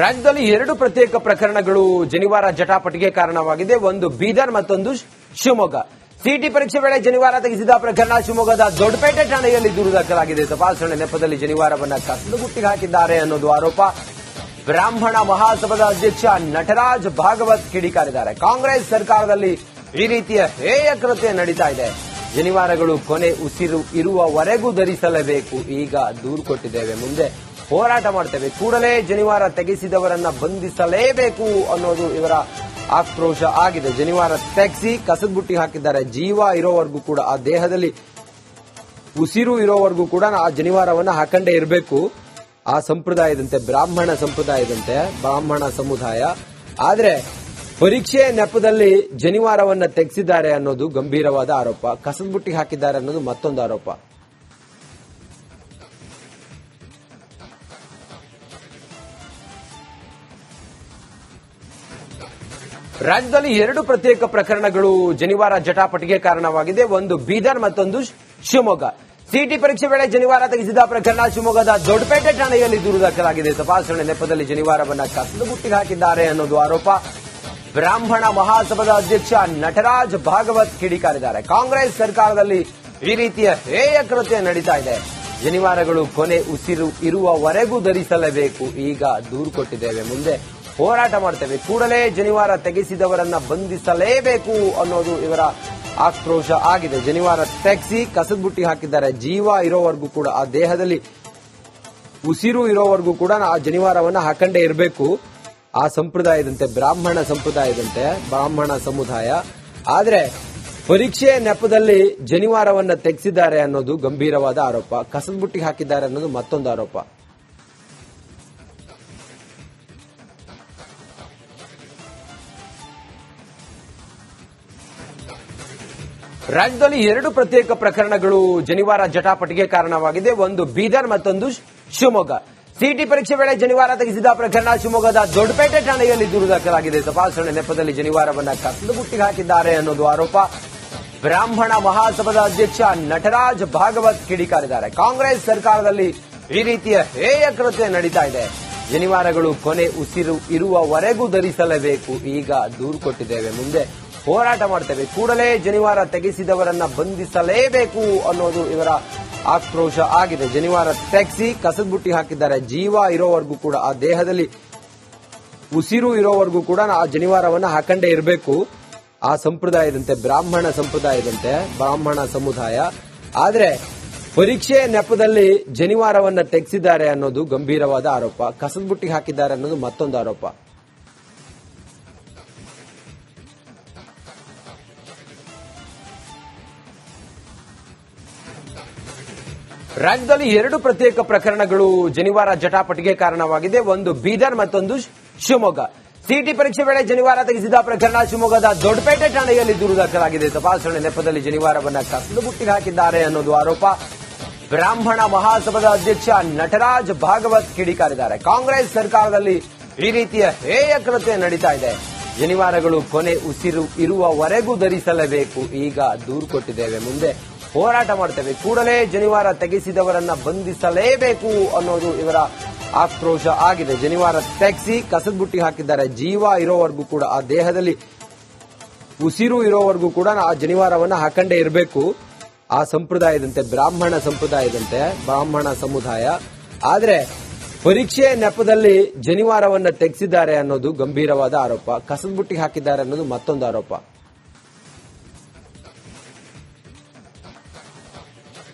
ರಾಜ್ಯದಲ್ಲಿ ಎರಡು ಪ್ರತ್ಯೇಕ ಪ್ರಕರಣಗಳು ಜನಿವಾರ ಜಟಾಪಟಿಗೆ ಕಾರಣವಾಗಿದೆ. ಒಂದು ಬೀದರ್, ಮತ್ತೊಂದು ಶಿವಮೊಗ್ಗ. ಸಿಟಿ ಪರೀಕ್ಷೆ ವೇಳೆ ಜನಿವಾರ ತೆಗೆಸಿದ ಪ್ರಕರಣ ಶಿವಮೊಗ್ಗದ ದೊಡ್ಡಪೇಟೆ ಠಾಣೆಯಲ್ಲಿ ದೂರು ದಾಖಲಾಗಿದೆ. ತಪಾಸಣೆ ನೆಪದಲ್ಲಿ ಜನಿವಾರವನ್ನ ಕಸದ ಬುಟ್ಟಿಗೆ ಹಾಕಿದ್ದಾರೆ ಅನ್ನೋದು ಆರೋಪ. ಬ್ರಾಹ್ಮಣ ಮಹಾಸಭಾದ ಅಧ್ಯಕ್ಷ ನಟರಾಜ್ ಭಾಗವತ್ ಕಿಡಿಕಾರಿದ್ದಾರೆ. ಕಾಂಗ್ರೆಸ್ ಸರ್ಕಾರದಲ್ಲಿ ಈ ರೀತಿಯ ಹೇಯ ಕೃತ್ಯ ನಡೀತಾ ಇದೆ. ಜನಿವಾರಗಳು ಕೊನೆ ಉಸಿರು ಇರುವವರೆಗೂ ಧರಿಸಲೇಬೇಕು. ಈಗ ದೂರು ಕೊಟ್ಟಿದ್ದೇವೆ, ಮುಂದೆ ಹೋರಾಟ ಮಾಡ್ತೇವೆ, ಕೂಡಲೇ ಜನಿವಾರ ತೆಗೆಸಿದವರನ್ನ ಬಂಧಿಸಲೇಬೇಕು ಅನ್ನೋದು ಇವರ ಆಕ್ರೋಶ ಆಗಿದೆ. ಜನಿವಾರ ತೆಗೆಸಿ ಕಸದ ಬುಟ್ಟಿ ಹಾಕಿದ್ದಾರೆ. ಜೀವ ಇರೋವರೆಗೂ ಕೂಡ, ಆ ದೇಹದಲ್ಲಿ ಉಸಿರು ಇರೋವರೆಗೂ ಕೂಡ ಆ ಜನಿವಾರವನ್ನ ಹಾಕಂಡೇ ಇರಬೇಕು. ಆ ಸಂಪ್ರದಾಯದಂತೆ, ಬ್ರಾಹ್ಮಣ ಸಂಪ್ರದಾಯದಂತೆ, ಬ್ರಾಹ್ಮಣ ಸಮುದಾಯ. ಆದ್ರೆ ಪರೀಕ್ಷೆ ನೆಪದಲ್ಲಿ ಜನಿವಾರವನ್ನ ತೆಗೆಸಿದ್ದಾರೆ ಅನ್ನೋದು ಗಂಭೀರವಾದ ಆರೋಪ. ಕಸದ ಬುಟ್ಟಿ ಹಾಕಿದ್ದಾರೆ ಅನ್ನೋದು ಮತ್ತೊಂದು ಆರೋಪ. ರಾಜ್ಯದಲ್ಲಿ ಎರಡು ಪ್ರತ್ಯೇಕ ಪ್ರಕರಣಗಳು ಜನಿವಾರ ಜಟಾಪಟಿಗೆ ಕಾರಣವಾಗಿದೆ. ಒಂದು ಬೀದರ್, ಮತ್ತೊಂದು ಶಿವಮೊಗ್ಗ. ಸಿಟಿ ಪರೀಕ್ಷೆ ವೇಳೆ ಜನಿವಾರ ತೆಗೆಸಿದ ಪ್ರಕರಣ ಶಿವಮೊಗ್ಗದ ದೊಡ್ಡಪೇಟೆ ಠಾಣೆಯಲ್ಲಿ ದೂರು ದಾಖಲಾಗಿದೆ. ತಪಾಸಣೆ ನೆಪದಲ್ಲಿ ಜನಿವಾರವನ್ನ ಕಸದ ಬುಟ್ಟಿಗೆ ಹಾಕಿದ್ದಾರೆ ಅನ್ನೋದು ಆರೋಪ. ಬ್ರಾಹ್ಮಣ ಮಹಾಸಭಾದ ಅಧ್ಯಕ್ಷ ನಟರಾಜ್ ಭಾಗವತ್ ಕಿಡಿಕಾರಿದ್ದಾರೆ. ಕಾಂಗ್ರೆಸ್ ಸರ್ಕಾರದಲ್ಲಿ ಈ ರೀತಿಯ ಹೇಯ ಕೃತ್ಯ ನಡೀತಾ ಇದೆ. ಜನಿವಾರಗಳು ಕೊನೆ ಉಸಿರು ಇರುವವರೆಗೂ ಧರಿಸಲೇಬೇಕು. ಈಗ ದೂರು ಕೊಟ್ಟಿದ್ದೇವೆ, ಮುಂದೆ ಹೋರಾಟ ಮಾಡ್ತೇವೆ, ಕೂಡಲೇ ಜನಿವಾರ ತೆಗೆಸಿದವರನ್ನ ಬಂಧಿಸಲೇಬೇಕು ಅನ್ನೋದು ಇವರ ಆಕ್ರೋಶ ಆಗಿದೆ. ಜನಿವಾರ ತೆಗೆಸಿ ಕಸದ ಬುಟ್ಟಿ ಹಾಕಿದ್ದಾರೆ. ಜೀವ ಇರೋವರೆಗೂ ಕೂಡ, ಆ ದೇಹದಲ್ಲಿ ಉಸಿರು ಇರೋವರೆಗೂ ಕೂಡ ಆ ಜನಿವಾರವನ್ನ ಹಾಕಂಡೇ ಇರಬೇಕು. ಆ ಸಂಪ್ರದಾಯದಂತೆ, ಬ್ರಾಹ್ಮಣ ಸಂಪ್ರದಾಯದಂತೆ, ಬ್ರಾಹ್ಮಣ ಸಮುದಾಯ. ಆದ್ರೆ ಪರೀಕ್ಷೆ ನೆಪದಲ್ಲಿ ಜನಿವಾರವನ್ನ ತೆಗೆಸಿದ್ದಾರೆ ಅನ್ನೋದು ಗಂಭೀರವಾದ ಆರೋಪ. ಕಸದ ಬುಟ್ಟಿ ಹಾಕಿದ್ದಾರೆ ಅನ್ನೋದು ಮತ್ತೊಂದು ಆರೋಪ. ರಾಜ್ಯದಲ್ಲಿ ಎರಡು ಪ್ರತ್ಯೇಕ ಪ್ರಕರಣಗಳು ಜನಿವಾರ ಜಟಾಪಟಿಗೆ ಕಾರಣವಾಗಿದೆ. ಒಂದು ಬೀದರ್, ಮತ್ತೊಂದು ಶಿವಮೊಗ್ಗ. ಸಿಟಿ ಪರೀಕ್ಷೆ ವೇಳೆ ಜನಿವಾರ ತೆಗೆಸಿದ ಪ್ರಕರಣ ಶಿವಮೊಗ್ಗದ ದೊಡ್ಡಪೇಟೆ ಠಾಣೆಯಲ್ಲಿ ದೂರು ದಾಖಲಾಗಿದೆ. ತಪಾಸಣೆ ನೆಪದಲ್ಲಿ ಜನಿವಾರವನ್ನ ಕಸದ ಬುಟ್ಟಿಗೆ ಹಾಕಿದ್ದಾರೆ ಅನ್ನೋದು ಆರೋಪ. ಬ್ರಾಹ್ಮಣ ಮಹಾಸಭಾದ ಅಧ್ಯಕ್ಷ ನಟರಾಜ್ ಭಾಗವತ್ ಕಿಡಿಕಾರಿದ್ದಾರೆ. ಕಾಂಗ್ರೆಸ್ ಸರ್ಕಾರದಲ್ಲಿ ಈ ರೀತಿಯ ಹೇಯ ಕೃತ್ಯ ನಡೀತಾ ಇದೆ. ಜನಿವಾರಗಳು ಕೊನೆ ಉಸಿರು ಇರುವವರೆಗೂ ಧರಿಸಲೇಬೇಕು. ಈಗ ದೂರು ಕೊಟ್ಟಿದ್ದೇವೆ, ಮುಂದೆ ಹೋರಾಟ ಮಾಡ್ತೇವೆ, ಕೂಡಲೇ ಜನಿವಾರ ತೆಗೆಸಿದವರನ್ನ ಬಂಧಿಸಲೇಬೇಕು ಅನ್ನೋದು ಇವರ ಆಕ್ರೋಶ ಆಗಿದೆ. ಜನಿವಾರ ತೆಗೆಸಿ ಕಸದ ಬುಟ್ಟಿ ಹಾಕಿದ್ದಾರೆ. ಜೀವ ಇರೋವರೆಗೂ ಕೂಡ, ಆ ದೇಹದಲ್ಲಿ ಉಸಿರು ಇರೋವರೆಗೂ ಕೂಡ ಆ ಜನಿವಾರವನ್ನ ಹಾಕಂಡೇ ಇರಬೇಕು. ಆ ಸಂಪ್ರದಾಯದಂತೆ, ಬ್ರಾಹ್ಮಣ ಸಂಪ್ರದಾಯದಂತೆ, ಬ್ರಾಹ್ಮಣ ಸಮುದಾಯ. ಆದ್ರೆ ಪರೀಕ್ಷೆ ನೆಪದಲ್ಲಿ ಜನಿವಾರವನ್ನ ತೆಗೆಸಿದ್ದಾರೆ ಅನ್ನೋದು ಗಂಭೀರವಾದ ಆರೋಪ. ಕಸದ ಬುಟ್ಟಿ ಹಾಕಿದ್ದಾರೆ ಅನ್ನೋದು ಮತ್ತೊಂದು ಆರೋಪ. ರಾಜ್ಯದಲ್ಲಿ ಎರಡು ಪ್ರತ್ಯೇಕ ಪ್ರಕರಣಗಳು ಜನಿವಾರ ಜಟಾಪಟಿಗೆ ಕಾರಣವಾಗಿದೆ. ಒಂದು ಬೀದರ್, ಮತ್ತೊಂದು ಶಿವಮೊಗ್ಗ. ಸಿಟಿ ಪರೀಕ್ಷೆ ವೇಳೆ ಜನಿವಾರ ತೆಗೆಸಿದ ಪ್ರಕರಣ ಶಿವಮೊಗ್ಗದ ದೊಡ್ಡಪೇಟೆ ಠಾಣೆಯಲ್ಲಿ ದೂರು ದಾಖಲಾಗಿದೆ. ತಪಾಸಣೆ ನೆಪದಲ್ಲಿ ಜನಿವಾರವನ್ನ ಕಸದ ಬುಟ್ಟಿಗೆ ಹಾಕಿದ್ದಾರೆ ಅನ್ನೋದು ಆರೋಪ. ಬ್ರಾಹ್ಮಣ ಮಹಾಸಭಾದ ಅಧ್ಯಕ್ಷ ನಟರಾಜ್ ಭಾಗವತ್ ಕಿಡಿಕಾರಿದ್ದಾರೆ. ಕಾಂಗ್ರೆಸ್ ಸರ್ಕಾರದಲ್ಲಿ ಈ ರೀತಿಯ ಹೇಯ ಕೃತ್ಯ ನಡೀತಾ ಇದೆ. ಜನಿವಾರಗಳು ಕೊನೆ ಉಸಿರು ಇರುವವರೆಗೂ ಧರಿಸಲೇಬೇಕು. ಈಗ ದೂರು ಕೊಟ್ಟಿದ್ದೇವೆ, ಮುಂದೆ ಹೋರಾಟ ಮಾಡ್ತೇವೆ, ಕೂಡಲೇ ಜನಿವಾರ ತೆಗೆಸಿದವರನ್ನ ಬಂಧಿಸಲೇಬೇಕು ಅನ್ನೋದು ಇವರ ಆಕ್ರೋಶ ಆಗಿದೆ. ಜನಿವಾರ ತೆಗೆಸಿ ಕಸದ ಬುಟ್ಟಿ ಹಾಕಿದ್ದಾರೆ. ಜೀವ ಇರೋವರೆಗೂ ಕೂಡ, ಆ ದೇಹದಲ್ಲಿ ಉಸಿರು ಇರೋವರೆಗೂ ಕೂಡ ಆ ಜನಿವಾರವನ್ನ ಹಾಕಂಡೇ ಇರಬೇಕು. ಆ ಸಂಪ್ರದಾಯದಂತೆ, ಬ್ರಾಹ್ಮಣ ಸಂಪ್ರದಾಯದಂತೆ, ಬ್ರಾಹ್ಮಣ ಸಮುದಾಯ. ಆದ್ರೆ ಪರೀಕ್ಷೆ ನೆಪದಲ್ಲಿ ಜನಿವಾರವನ್ನ ತೆಗೆಸಿದ್ದಾರೆ ಅನ್ನೋದು ಗಂಭೀರವಾದ ಆರೋಪ. ಕಸದ ಬುಟ್ಟಿ ಹಾಕಿದ್ದಾರೆ ಅನ್ನೋದು ಮತ್ತೊಂದು ಆರೋಪ.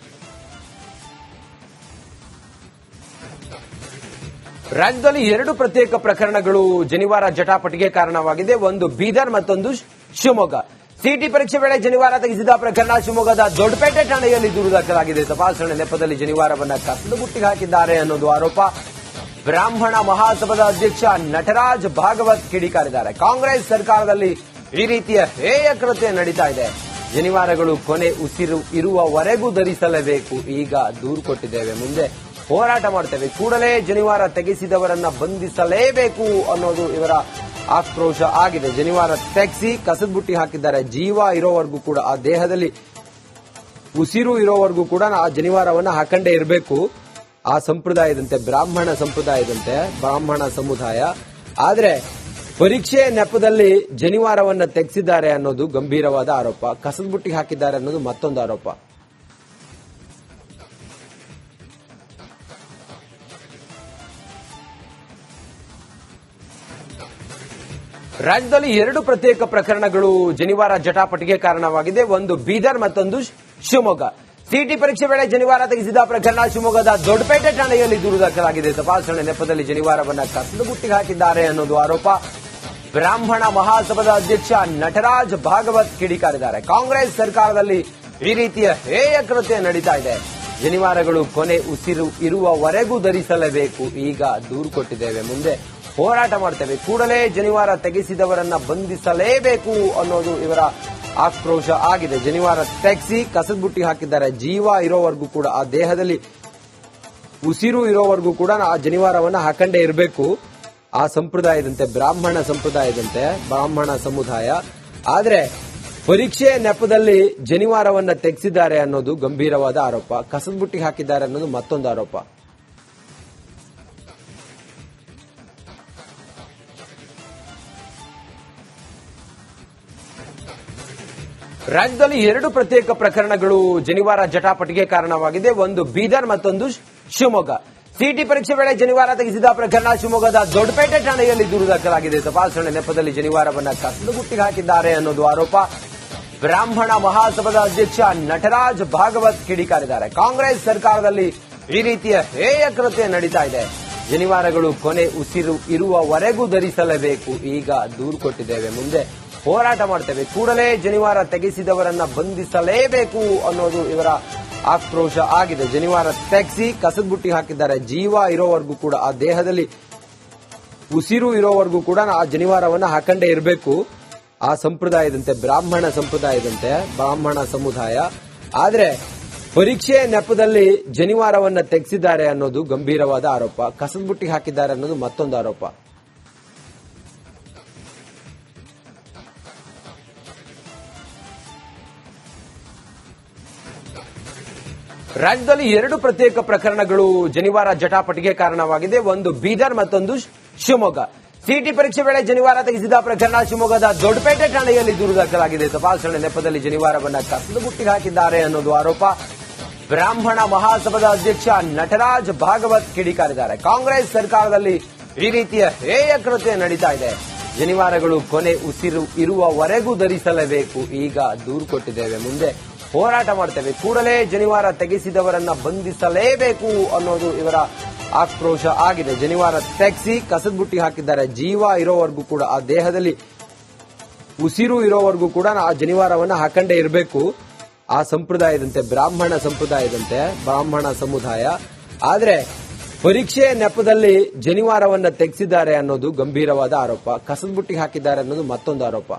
ರಾಜ್ಯದಲ್ಲಿ ಎರಡು ಪ್ರತ್ಯೇಕ ಪ್ರಕರಣಗಳು ಜನಿವಾರ ಜಟಾಪಟಿಗೆ ಕಾರಣವಾಗಿದೆ. ಒಂದು ಬೀದರ್, ಮತ್ತೊಂದು ಶಿವಮೊಗ್ಗ. ಸಿಟಿ ಪರೀಕ್ಷೆ ವೇಳೆ ಜನಿವಾರ ತೆಗೆಸಿದ ಪ್ರಕರಣ ಶಿವಮೊಗ್ಗದ ದೊಡ್ಡಪೇಟೆ ಠಾಣೆಯಲ್ಲಿ ದೂರು ದಾಖಲಾಗಿದೆ. ತಪಾಸಣೆ ನೆಪದಲ್ಲಿ ಜನಿವಾರವನ್ನ ಕಸದ ಬುಟ್ಟಿಗೆ ಹಾಕಿದ್ದಾರೆ ಅನ್ನೋದು ಆರೋಪ. ಬ್ರಾಹ್ಮಣ ಮಹಾಸಭಾದ ಅಧ್ಯಕ್ಷ ನಟರಾಜ್ ಭಾಗವತ್ ಕಿಡಿಕಾರಿದ್ದಾರೆ. ಕಾಂಗ್ರೆಸ್ ಸರ್ಕಾರದಲ್ಲಿ ಈ ರೀತಿಯ ಹೇಯ ಕೃತ್ಯ ನಡೀತಾ ಇದೆ. ಜನಿವಾರಗಳು ಕೊನೆ ಉಸಿರು ಇರುವವರೆಗೂ ಧರಿಸಲೇಬೇಕು. ಈಗ ದೂರು ಕೊಟ್ಟಿದ್ದೇವೆ, ಮುಂದೆ ಹೋರಾಟ ಮಾಡ್ತೇವೆ, ಕೂಡಲೇ ಜನಿವಾರ ತೆಗೆಸಿದವರನ್ನ ಬಂಧಿಸಲೇಬೇಕು ಅನ್ನೋದು ಇವರ ಆಕ್ರೋಶ ಆಗಿದೆ. ಜನಿವಾರ ತೆಗೆಸಿ ಕಸದ ಬುಟ್ಟಿ ಹಾಕಿದ್ದಾರೆ. ಜೀವ ಇರೋವರೆಗೂ ಕೂಡ, ಆ ದೇಹದಲ್ಲಿ ಉಸಿರು ಇರೋವರೆಗೂ ಕೂಡ ಆ ಜನಿವಾರವನ್ನ ಹಾಕಂಡೇ ಇರಬೇಕು. ಆ ಸಂಪ್ರದಾಯದಂತೆ ಬ್ರಾಹ್ಮಣ ಸಮುದಾಯ. ಆದ್ರೆ ಪರೀಕ್ಷೆ ನೆಪದಲ್ಲಿ ಜನಿವಾರವನ್ನ ತೆಗೆಸಿದ್ದಾರೆ ಅನ್ನೋದು ಗಂಭೀರವಾದ ಆರೋಪ. ಕಸದ ಬುಟ್ಟಿಗೆ ಹಾಕಿದ್ದಾರೆ ಅನ್ನೋದು ಮತ್ತೊಂದು ಆರೋಪ. ರಾಜ್ಯದಲ್ಲಿ 2 ಪ್ರತ್ಯೇಕ ಪ್ರಕರಣಗಳು ಜನಿವಾರ ಜಟಾಪಟಿಗೆ ಕಾರಣವಾಗಿದೆ. ಒಂದು ಬೀದರ್, ಮತ್ತೊಂದು ಶಿವಮೊಗ್ಗ. ಸಿಟಿ ಪರೀಕ್ಷೆ ವೇಳೆ ಜನಿವಾರ ತೆಗೆಸಿದ ಪ್ರಕರಣ ಶಿವಮೊಗ್ಗದ ದೊಡ್ಡಪೇಟೆ ಠಾಣೆಯಲ್ಲಿ ದೂರು ದಾಖಲಾಗಿದೆ. ತಪಾಸಣೆ ನೆಪದಲ್ಲಿ ಜನಿವಾರವನ್ನ ಕಸದ ಬುಟ್ಟಿಗೆ ಹಾಕಿದ್ದಾರೆ ಅನ್ನೋದು ಆರೋಪ. ಬ್ರಾಹ್ಮಣ ಮಹಾಸಭಾದ ಅಧ್ಯಕ್ಷ ನಟರಾಜ್ ಭಾಗವತ್ ಕಿಡಿಕಾರಿದ್ದಾರೆ. ಕಾಂಗ್ರೆಸ್ ಸರ್ಕಾರದಲ್ಲಿ ಈ ರೀತಿಯ ಹೇಯ ಕೃತ್ಯ ನಡೀತಾ ಇದೆ. ಜನಿವಾರಗಳು ಕೊನೆ ಉಸಿರು ಇರುವವರೆಗೂ ಧರಿಸಲೇಬೇಕು. ಈಗ ದೂರು ಕೊಟ್ಟಿದ್ದೇವೆ, ಮುಂದೆ ಹೋರಾಟ ಮಾಡ್ತೇವೆ, ಕೂಡಲೇ ಜನಿವಾರ ತೆಗೆಸಿದವರನ್ನ ಬಂಧಿಸಲೇಬೇಕು ಅನ್ನೋದು ಇವರ ಆಕ್ರೋಶ ಆಗಿದೆ. ಜನಿವಾರ ತೆಗೆಸಿ ಕಸದ ಬುಟ್ಟಿ ಹಾಕಿದ್ದಾರೆ. ಜೀವ ಇರೋವರೆಗೂ ಕೂಡ, ಆ ದೇಹದಲ್ಲಿ ಉಸಿರು ಇರೋವರೆಗೂ ಕೂಡ ಆ ಜನಿವಾರವನ್ನ ಹಾಕಂಡೇ ಇರಬೇಕು. ಆ ಸಂಪ್ರದಾಯದಂತೆ ಬ್ರಾಹ್ಮಣ ಸಮುದಾಯ. ಆದ್ರೆ ಪರೀಕ್ಷೆ ನೆಪದಲ್ಲಿ ಜನಿವಾರವನ್ನ ತೆಗೆಸಿದ್ದಾರೆ ಅನ್ನೋದು ಗಂಭೀರವಾದ ಆರೋಪ. ಕಸದ ಬುಟ್ಟಿಗೆ ಹಾಕಿದ್ದಾರೆ ಅನ್ನೋದು ಮತ್ತೊಂದು ಆರೋಪ. ರಾಜ್ಯದಲ್ಲಿ 2 ಪ್ರತ್ಯೇಕ ಪ್ರಕರಣಗಳು ಜನಿವಾರ ಜಟಾಪಟಿಗೆ ಕಾರಣವಾಗಿದೆ. ಒಂದು ಬೀದರ್, ಮತ್ತೊಂದು ಶಿವಮೊಗ್ಗ. ಸಿಟಿ ಪರೀಕ್ಷೆ ವೇಳೆ ಜನಿವಾರ ತೆಗೆಸಿದ ಪ್ರಕರಣ ಶಿವಮೊಗ್ಗದ ದೊಡ್ಡಪೇಟೆ ಠಾಣೆಯಲ್ಲಿ ದೂರು ದಾಖಲಾಗಿದೆ. ತಪಾಸಣೆ ನೆಪದಲ್ಲಿ ಜನಿವಾರವನ್ನ ಕಸದ ಬುಟ್ಟಿಗೆ ಹಾಕಿದ್ದಾರೆ ಅನ್ನೋದು ಆರೋಪ. ಬ್ರಾಹ್ಮಣ ಮಹಾಸಭಾದ ಅಧ್ಯಕ್ಷ ನಟರಾಜ್ ಭಾಗವತ್ ಕಿಡಿಕಾರಿದ್ದಾರೆ. ಕಾಂಗ್ರೆಸ್ ಸರ್ಕಾರದಲ್ಲಿ ಈ ರೀತಿಯ ಹೇಯ ಕೃತ್ಯ ನಡೀತಾ ಇದೆ. ಜನಿವಾರಗಳು ಕೊನೆ ಉಸಿರು ಇರುವವರೆಗೂ ಧರಿಸಲೇಬೇಕು. ಈಗ ದೂರು ಕೊಟ್ಟಿದ್ದೇವೆ, ಮುಂದೆ ಹೋರಾಟ ಮಾಡ್ತೇವೆ, ಕೂಡಲೇ ಜನಿವಾರ ತೆಗೆಸಿದವರನ್ನ ಬಂಧಿಸಲೇಬೇಕು ಅನ್ನೋದು ಇವರ ಆಕ್ರೋಶ ಆಗಿದೆ. ಜನಿವಾರ ತೆಗೆಸಿ ಕಸದ ಬುಟ್ಟಿ ಹಾಕಿದ್ದಾರೆ. ಜೀವ ಇರೋವರೆಗೂ ಕೂಡ, ಆ ದೇಹದಲ್ಲಿ ಉಸಿರು ಇರೋವರೆಗೂ ಕೂಡ ಆ ಜನಿವಾರವನ್ನ ಹಾಕಂಡೇ ಇರಬೇಕು. ಆ ಸಂಪ್ರದಾಯದಂತೆ ಬ್ರಾಹ್ಮಣ ಸಮುದಾಯ. ಆದ್ರೆ ಪರೀಕ್ಷೆ ನೆಪದಲ್ಲಿ ಜನಿವಾರವನ್ನ ತೆಗೆಸಿದ್ದಾರೆ ಅನ್ನೋದು ಗಂಭೀರವಾದ ಆರೋಪ. ಕಸದ ಬುಟ್ಟಿಗೆ ಹಾಕಿದ್ದಾರೆ ಅನ್ನೋದು ಮತ್ತೊಂದು ಆರೋಪ. ರಾಜ್ಯದಲ್ಲಿ 2 ಪ್ರತ್ಯೇಕ ಪ್ರಕರಣಗಳು ಜನಿವಾರ ಜಟಾಪಟಿಗೆ ಕಾರಣವಾಗಿದೆ. ಒಂದು ಬೀದರ್, ಮತ್ತೊಂದು ಶಿವಮೊಗ್ಗ. ಸಿಟಿ ಪರೀಕ್ಷೆ ವೇಳೆ ಜನಿವಾರ ತೆಗೆಸಿದ ಪ್ರಕರಣ ಶಿವಮೊಗ್ಗದ ದೊಡ್ಡಪೇಟೆ ಠಾಣೆಯಲ್ಲಿ ದೂರು ದಾಖಲಾಗಿದೆ. ತಪಾಸಣೆ ನೆಪದಲ್ಲಿ ಜನಿವಾರವನ್ನ ಕಸದ ಬುಟ್ಟಿಗೆ ಹಾಕಿದ್ದಾರೆ ಅನ್ನೋದು ಆರೋಪ. ಬ್ರಾಹ್ಮಣ ಮಹಾಸಭಾದ ಅಧ್ಯಕ್ಷ ನಟರಾಜ್ ಭಾಗವತ್ ಕಿಡಿಕಾರಿದ್ದಾರೆ. ಕಾಂಗ್ರೆಸ್ ಸರ್ಕಾರದಲ್ಲಿ ಈ ರೀತಿಯ ಹೇಯ ಕೃತ್ಯ ನಡೀತಾ ಇದೆ. ಜನಿವಾರಗಳು ಕೊನೆ ಉಸಿರು ಇರುವವರೆಗೂ ಧರಿಸಲೇಬೇಕು. ಈಗ ದೂರು ಕೊಟ್ಟಿದ್ದೇವೆ, ಮುಂದೆ ಹೋರಾಟ ಮಾಡ್ತೇವೆ, ಕೂಡಲೇ ಜನಿವಾರ ತೆಗೆಸಿದವರನ್ನ ಬಂಧಿಸಲೇಬೇಕು ಅನ್ನೋದು ಇವರ ಆಕ್ರೋಶ ಆಗಿದೆ. ಜನಿವಾರ ತೆಗೆಸಿ ಕಸದ ಬುಟ್ಟಿ ಹಾಕಿದ್ದಾರೆ. ಜೀವ ಇರೋವರೆಗೂ ಕೂಡ, ಆ ದೇಹದಲ್ಲಿ ಉಸಿರು ಇರೋವರೆಗೂ ಕೂಡ ಆ ಜನಿವಾರವನ್ನ ಹಾಕಂಡೇ ಇರಬೇಕು. ಆ ಸಂಪ್ರದಾಯದಂತೆ ಬ್ರಾಹ್ಮಣ ಸಮುದಾಯ. ಆದ್ರೆ ಪರೀಕ್ಷೆ ನೆಪದಲ್ಲಿ ಜನಿವಾರವನ್ನ ತೆಗೆಸಿದ್ದಾರೆ ಅನ್ನೋದು ಗಂಭೀರವಾದ ಆರೋಪ. ಕಸದ ಬುಟ್ಟಿಗೆ ಹಾಕಿದ್ದಾರೆ ಅನ್ನೋದು ಮತ್ತೊಂದು ಆರೋಪ.